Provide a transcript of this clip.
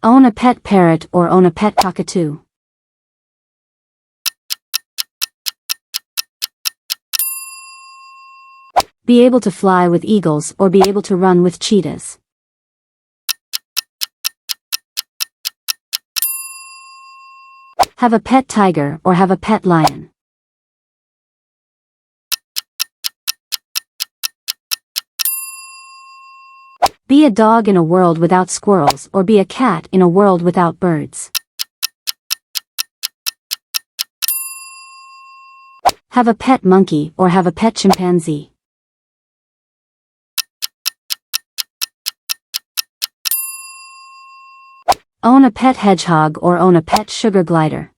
Own a pet parrot or own a pet cockatoo. Be able to fly with eagles or be able to run with cheetahs. Have a pet tiger or have a pet lion. Be a dog in a world without squirrels or be a cat in a world without birds. Have a pet monkey or have a pet chimpanzee. Own a pet hedgehog or own a pet sugar glider.